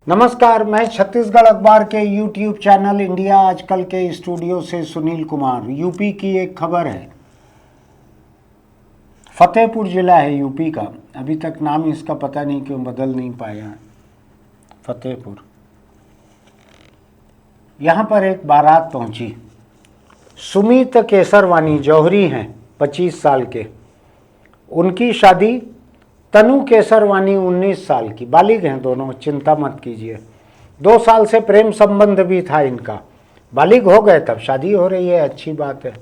नमस्कार, मैं छत्तीसगढ़ अखबार के यूट्यूब चैनल इंडिया आजकल के स्टूडियो से सुनील कुमार। यूपी की एक खबर है। फतेहपुर जिला है यूपी का, अभी तक नाम इसका पता नहीं क्यों बदल नहीं पाया है। फतेहपुर, यहाँ पर एक बारात पहुंची। सुमित केसरवानी जौहरी हैं, 25 साल के। उनकी शादी तनु केसरवानी 19 साल की, बालिग हैं दोनों, चिंता मत कीजिए। 2 साल से प्रेम संबंध भी था इनका, बालिग हो गए तब शादी हो रही है, अच्छी बात है।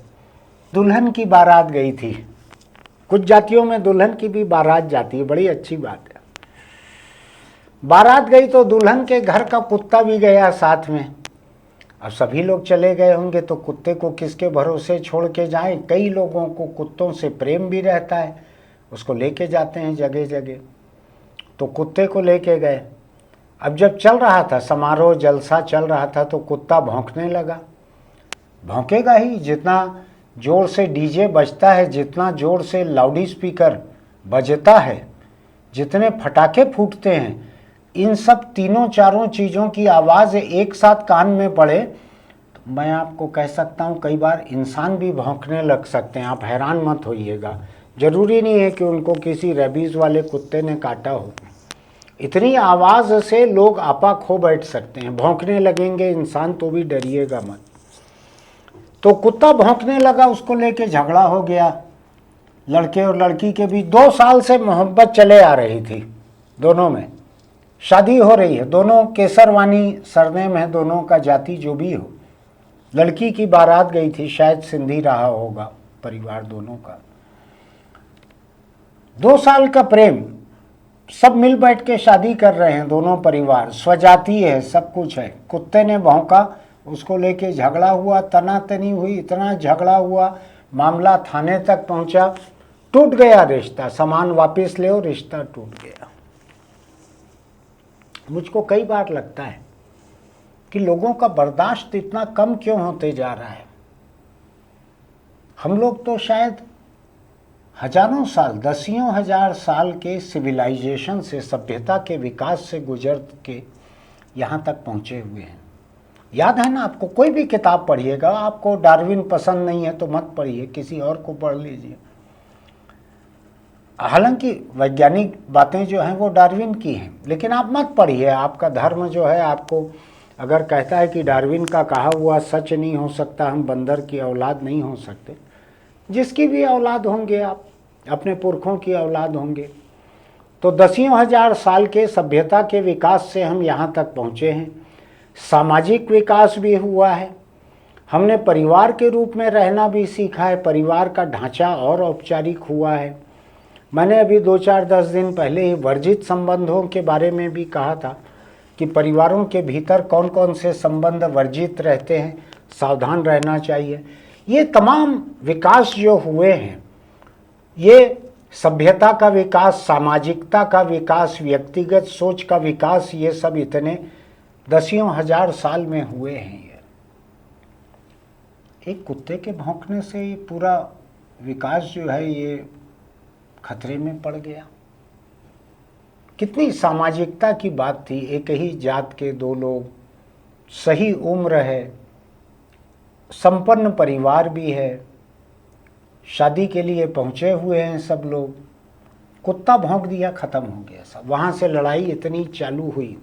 दुल्हन की बारात गई थी। कुछ जातियों में दुल्हन की भी बारात जाती है, बड़ी अच्छी बात है। बारात गई तो दुल्हन के घर का कुत्ता भी गया साथ में। अब सभी लोग चले गए होंगे तो कुत्ते को किसके भरोसे छोड़ के जाएं। कई लोगों को कुत्तों से प्रेम भी रहता है, उसको लेके जाते हैं जगह जगह। तो कुत्ते को लेके गए। अब जब चल रहा था समारोह, जलसा चल रहा था, तो कुत्ता भौंकने लगा। भौंकेगा ही, जितना जोर से डीजे बजता है, जितना जोर से लाउड स्पीकर बजता है, जितने फटाके फूटते हैं, इन सब तीनों चारों चीज़ों की आवाज़ एक साथ कान में पड़े तो मैं आपको कह सकता हूँ कई बार इंसान भी भौंकने लग सकते हैं। आप हैरान मत होइएगा, जरूरी नहीं है कि उनको किसी रेबीज वाले कुत्ते ने काटा हो। इतनी आवाज़ से लोग आपा खो बैठ सकते हैं। भौंकने लगेंगे इंसान तो भी डरिएगा मत। तो कुत्ता भौंकने लगा, उसको लेके झगड़ा हो गया। लड़के और लड़की के बीच 2 साल से मोहब्बत चले आ रही थी, दोनों में शादी हो रही है। दोनों केसरवानी सरनेम है दोनों का, जाति जो भी हो। लड़की की बारात गई थी, शायद सिंधी रहा होगा परिवार दोनों का। 2 साल का प्रेम, सब मिल बैठ के शादी कर रहे हैं दोनों परिवार, स्वजाति है, सब कुछ है। कुत्ते ने भौंका, उसको लेके झगड़ा हुआ, तनातनी हुई, इतना झगड़ा हुआ, मामला थाने तक पहुंचा, टूट गया रिश्ता। सामान वापस ले, रिश्ता टूट गया। मुझको कई बार लगता है कि लोगों का बर्दाश्त इतना कम क्यों होते जा रहा है। हम लोग तो शायद हजारों साल, दसियों हजार साल के सिविलाइजेशन से, सभ्यता के विकास से गुजर के यहाँ तक पहुँचे हुए हैं। याद है ना आपको? कोई भी किताब पढ़िएगा, आपको डार्विन पसंद नहीं है तो मत पढ़िए, किसी और को पढ़ लीजिए। हालांकि वैज्ञानिक बातें जो हैं वो डार्विन की हैं, लेकिन आप मत पढ़िए। आपका धर्म जो है आपको अगर कहता है कि डार्विन का कहा हुआ सच नहीं हो सकता, हम बंदर की औलाद नहीं हो सकते, जिसकी भी औलाद होंगे आप, अपने पुरखों की औलाद होंगे। तो दसियों हजार साल के सभ्यता के विकास से हम यहाँ तक पहुँचे हैं। सामाजिक विकास भी हुआ है, हमने परिवार के रूप में रहना भी सीखा है, परिवार का ढांचा और औपचारिक हुआ है। मैंने अभी 2-4-10 दिन पहले ही वर्जित संबंधों के बारे में भी कहा था कि परिवारों के भीतर कौन कौन से संबंध वर्जित रहते हैं, सावधान रहना चाहिए। ये तमाम विकास जो हुए हैं, ये सभ्यता का विकास, सामाजिकता का विकास, व्यक्तिगत सोच का विकास, ये सब इतने दसियों हजार साल में हुए हैं। एक कुत्ते के भौंकने से ये पूरा विकास जो है ये खतरे में पड़ गया। कितनी सामाजिकता की बात थी, एक ही जात के 2 लोग, सही उम्र है, संपन्न परिवार भी है, शादी के लिए पहुंचे हुए हैं सब लोग। कुत्ता भौंक दिया, खत्म हो गया सब। वहां से लड़ाई इतनी चालू हुई।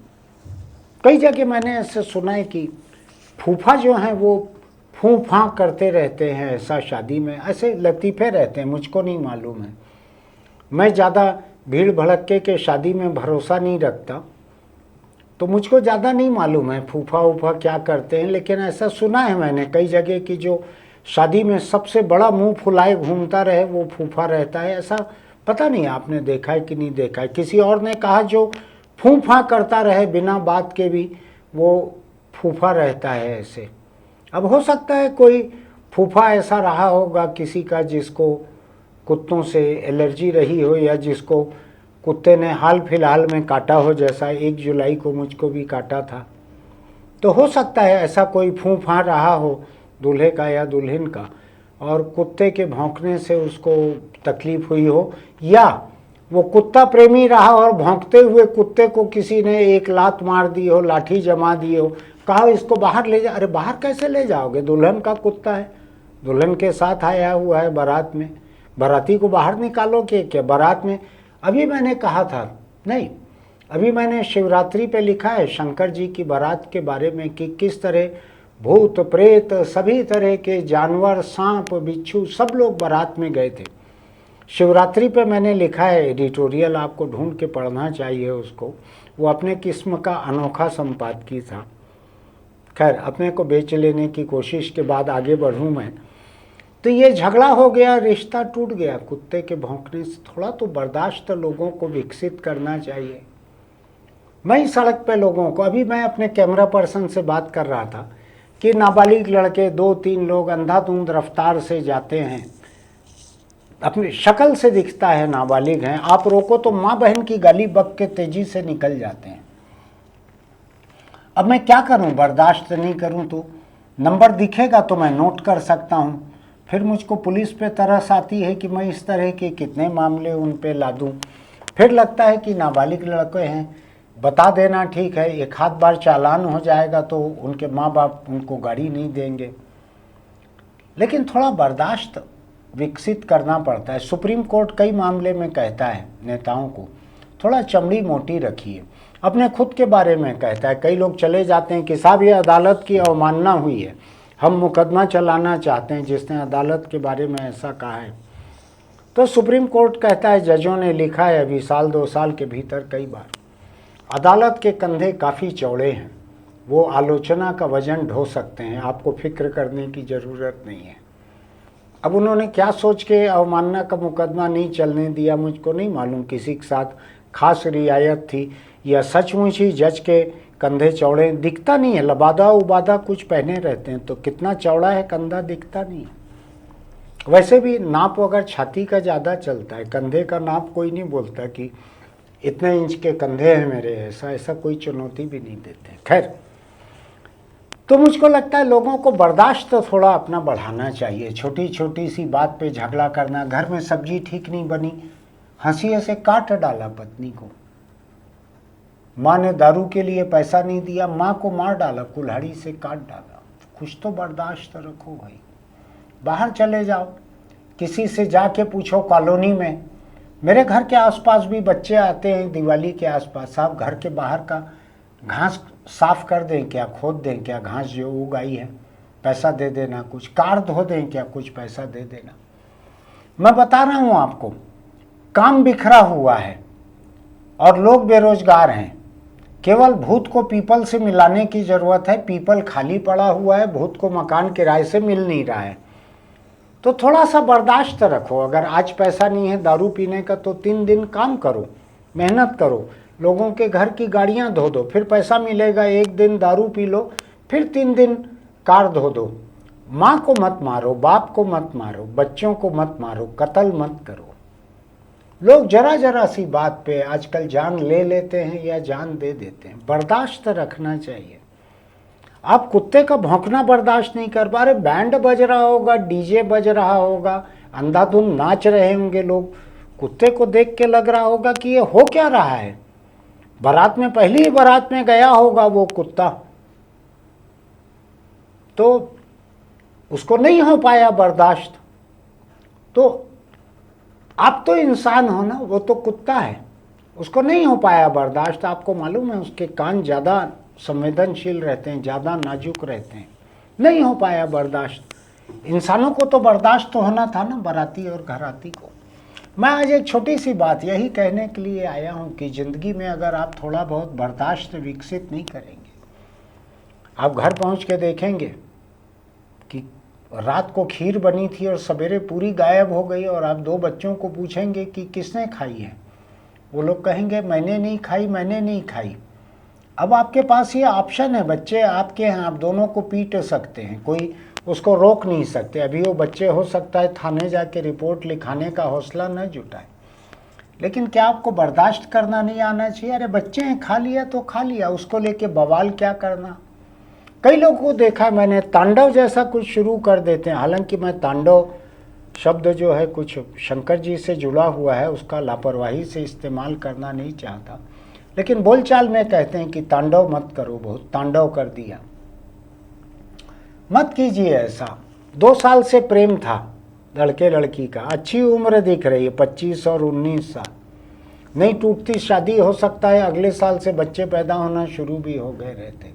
कई जगह मैंने ऐसे सुना है कि फूफा जो हैं वो फूं फां करते रहते हैं, ऐसा शादी में ऐसे लतीफ़े रहते हैं, मुझको नहीं मालूम है। मैं ज़्यादा भीड़ भड़क्के के शादी में भरोसा नहीं रखता, तो मुझको ज़्यादा नहीं मालूम है फूफा वूफा क्या करते हैं, लेकिन ऐसा सुना है मैंने कई जगह कि जो शादी में सबसे बड़ा मुंह फुलाए घूमता रहे वो फूफा रहता है। ऐसा पता नहीं आपने देखा है कि नहीं देखा है। किसी और ने कहा जो फूफा करता रहे बिना बात के भी, वो फूफा रहता है ऐसे। अब हो सकता है कोई फूफा ऐसा रहा होगा किसी का जिसको कुत्तों से एलर्जी रही हो, या जिसको कुत्ते ने हाल फिलहाल में काटा हो, जैसा 1 जुलाई को मुझको भी काटा था। तो हो सकता है ऐसा कोई फूफा रहा हो दूल्हे का या दुल्हन का, और कुत्ते के भौंकने से उसको तकलीफ हुई हो, या वो कुत्ता प्रेमी रहा और भौंकते हुए कुत्ते को किसी ने एक लात मार दी हो, लाठी जमा दी हो, कहा इसको बाहर ले जा। अरे बाहर कैसे ले जाओगे, दुल्हन का कुत्ता है, दुल्हन के साथ आया हुआ है बारात में, बाराती को बाहर निकालो कि क्या बारात में। अभी मैंने कहा था, नहीं, अभी मैंने शिवरात्रि पे लिखा है शंकर जी की बारात के बारे में कि किस तरह भूत प्रेत सभी तरह के जानवर, सांप बिच्छू सब लोग बारात में गए थे। शिवरात्रि पे मैंने लिखा है एडिटोरियल, आपको ढूंढ के पढ़ना चाहिए उसको, वो अपने किस्म का अनोखा संपादकीय था। खैर, अपने को बेच लेने की कोशिश के बाद आगे बढ़ूँ मैं, तो ये झगड़ा हो गया, रिश्ता टूट गया कुत्ते के भौंकने से। थोड़ा तो बर्दाश्त लोगों को विकसित करना चाहिए। मैं सड़क पे लोगों को, अभी मैं अपने कैमरा पर्सन से बात कर रहा था कि नाबालिग लड़के 2-3 लोग अंधाधुंध रफ्तार से जाते हैं, अपनी शक्ल से दिखता है नाबालिग हैं, आप रोको तो माँ बहन की गाली बक के तेजी से निकल जाते हैं। अब मैं क्या करूं, बर्दाश्त नहीं करूं तो नंबर दिखेगा तो मैं नोट कर सकता हूं, फिर मुझको पुलिस पे तरस आती है कि मैं इस तरह के कितने मामले उन पे ला दूं। फिर लगता है कि नाबालिग लड़के हैं, बता देना ठीक है, एक आध बार चालान हो जाएगा तो उनके माँ बाप उनको गाड़ी नहीं देंगे। लेकिन थोड़ा बर्दाश्त विकसित करना पड़ता है। सुप्रीम कोर्ट कई मामले में कहता है नेताओं को थोड़ा चमड़ी मोटी रखिए, अपने खुद के बारे में कहता है। कई लोग चले जाते हैं कि साहब ये अदालत की अवमानना हुई है, हम मुकदमा चलाना चाहते हैं जिसने अदालत के बारे में ऐसा कहा है। तो सुप्रीम कोर्ट कहता है, जजों ने लिखा है अभी 1-2 साल के भीतर कई बार, अदालत के कंधे काफ़ी चौड़े हैं, वो आलोचना का वजन ढो सकते हैं, आपको फिक्र करने की ज़रूरत नहीं है। अब उन्होंने क्या सोच के अवमानना का मुकदमा नहीं चलने दिया मुझको नहीं मालूम, किसी के साथ खास रियायत थी या सचमुच ही जज के कंधे चौड़े, दिखता नहीं है, लबादा उबादा कुछ पहने रहते हैं तो कितना चौड़ा है कंधा दिखता नहीं है। वैसे भी नाप अगर छाती का ज़्यादा चलता है, कंधे का नाप कोई नहीं बोलता कि इतने इंच के कंधे हैं मेरे, ऐसा कोई चुनौती भी नहीं देते। खैर, तो मुझको लगता है लोगों को बर्दाश्त तो थोड़ा अपना बढ़ाना चाहिए। छोटी छोटी सी बात पे झगड़ा करना, घर में सब्जी ठीक नहीं बनी, हंसी से काट डाला पत्नी को, माँ ने दारू के लिए पैसा नहीं दिया, माँ को मार डाला, कुल्हाड़ी से काट डाला। कुछ तो बर्दाश्त रखो भाई। बाहर चले जाओ, किसी से जाके पूछो कॉलोनी में, मेरे घर के आसपास भी बच्चे आते हैं दिवाली के आसपास, साहब घर के बाहर का घास साफ कर दें क्या, खोद दें क्या, घास जो उगाई है, पैसा दे देना, कुछ कार धो दें क्या, कुछ पैसा दे देना। मैं बता रहा हूँ आपको, काम बिखरा हुआ है और लोग बेरोजगार हैं। केवल भूत को पीपल से मिलाने की ज़रूरत है, पीपल खाली पड़ा हुआ है, भूत को मकान किराए से मिल नहीं रहा है। तो थोड़ा सा बर्दाश्त रखो। अगर आज पैसा नहीं है दारू पीने का तो 3 दिन काम करो, मेहनत करो, लोगों के घर की गाड़ियां धो दो, फिर पैसा मिलेगा। 1 दिन दारू पी लो, फिर 3 दिन कार धो दो। माँ को मत मारो, बाप को मत मारो, बच्चों को मत मारो, कत्ल मत करो। लोग जरा जरा सी बात पे आजकल जान ले लेते हैं या जान दे देते हैं। बर्दाश्त रखना चाहिए। आप कुत्ते का भौंकना बर्दाश्त नहीं कर पा रहे, बैंड बज रहा होगा, डीजे बज रहा होगा, अंधाधुंध नाच रहे होंगे लोग, कुत्ते को देख के लग रहा होगा कि ये हो क्या रहा है। बारात में, पहली बारात में गया होगा वो कुत्ता, तो उसको नहीं हो पाया बर्दाश्त। तो आप तो इंसान हो ना, वो तो कुत्ता है, उसको नहीं हो पाया बर्दाश्त। आपको मालूम है उसके कान ज़्यादा संवेदनशील रहते हैं, ज़्यादा नाजुक रहते हैं, नहीं हो पाया बर्दाश्त। इंसानों को तो बर्दाश्त तो होना था ना, बाराती और घराती को। मैं आज एक छोटी सी बात यही कहने के लिए आया हूँ कि ज़िंदगी में अगर आप थोड़ा बहुत बर्दाश्त विकसित नहीं करेंगे, आप घर पहुँच के देखेंगे कि रात को खीर बनी थी और सवेरे पूरी गायब हो गई, और आप 2 बच्चों को पूछेंगे कि किसने खाई है, वो लोग कहेंगे मैंने नहीं खाई, मैंने नहीं खाई। अब आपके पास ये ऑप्शन है, बच्चे आपके हैं, आप दोनों को पीट सकते हैं, कोई उसको रोक नहीं सकते। अभी वो बच्चे हो सकता है थाने जाके रिपोर्ट लिखाने का हौसला न जुटाए, लेकिन क्या आपको बर्दाश्त करना नहीं आना चाहिए? अरे बच्चे हैं, खा लिया तो खा लिया, उसको लेके बवाल क्या करना। कई लोगों को देखा मैंने, तांडव जैसा कुछ शुरू कर देते हैं। हालांकि मैं तांडव शब्द जो है कुछ शंकर जी से जुड़ा हुआ है, उसका लापरवाही से इस्तेमाल करना नहीं चाहता, लेकिन बोलचाल में कहते हैं कि तांडव मत करो, बहुत तांडव कर दिया। मत कीजिए ऐसा। 2 साल से प्रेम था लड़के लड़की का, अच्छी उम्र दिख रही है 25 और 19 साल, नहीं टूटती शादी, हो सकता है अगले साल से बच्चे पैदा होना शुरू भी हो गए रहते।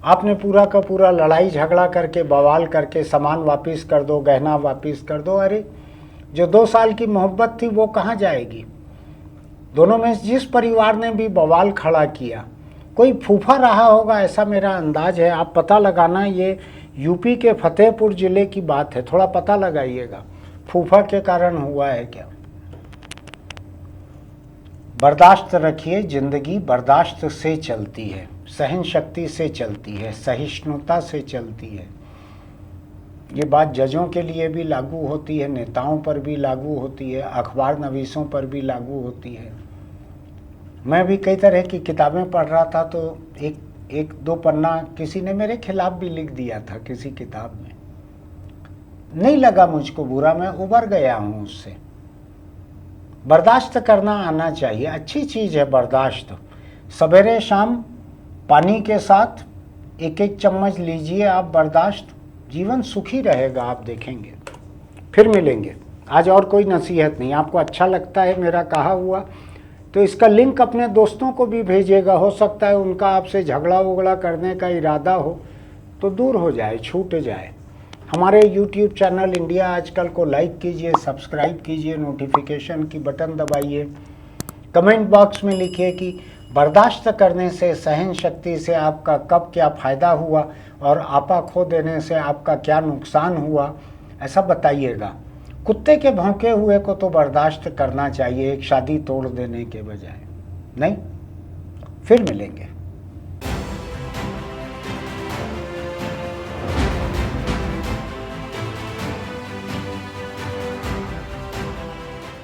आपने पूरा का पूरा लड़ाई झगड़ा करके, बवाल करके, सामान वापस कर दो, गहना वापस कर दो। अरे जो 2 साल की मोहब्बत थी वो कहाँ जाएगी? दोनों में जिस परिवार ने भी बवाल खड़ा किया, कोई फूफा रहा होगा ऐसा मेरा अंदाज है। आप पता लगाना, ये यूपी के फतेहपुर जिले की बात है, थोड़ा पता लगाइएगा फूफा के कारण हुआ है क्या। बर्दाश्त रखिए, जिंदगी बर्दाश्त से चलती है, सहन शक्ति से चलती है, सहिष्णुता से चलती है। ये बात जजों के लिए भी लागू होती है, नेताओं पर भी लागू होती है, अखबार नवीसों पर भी लागू होती है। मैं भी कई तरह की किताबें पढ़ रहा था तो एक दो पन्ना किसी ने मेरे खिलाफ भी लिख दिया था किसी किताब में। नहीं लगा मुझको बुरा, मैं उबर गया हूँ उससे। बर्दाश्त करना आना चाहिए, अच्छी चीज़ है बर्दाश्त। सवेरे शाम पानी के साथ 1-1 चम्मच लीजिए आप बर्दाश्त, जीवन सुखी रहेगा, आप देखेंगे। फिर मिलेंगे। आज और कोई नसीहत नहीं। आपको अच्छा लगता है मेरा कहा हुआ तो इसका लिंक अपने दोस्तों को भी भेजिएगा। हो सकता है उनका आपसे झगड़ा वगड़ा करने का इरादा हो तो दूर हो जाए, छूट जाए। हमारे YouTube चैनल इंडिया आजकल को लाइक कीजिए, सब्सक्राइब कीजिए, नोटिफिकेशन की बटन दबाइए। कमेंट बॉक्स में लिखिए कि बर्दाश्त करने से, सहन शक्ति से आपका कब क्या फ़ायदा हुआ और आपा खो देने से आपका क्या नुकसान हुआ, ऐसा बताइएगा। कुत्ते के भौंके हुए को तो बर्दाश्त करना चाहिए, एक शादी तोड़ देने के बजाय। नहीं, फिर मिलेंगे।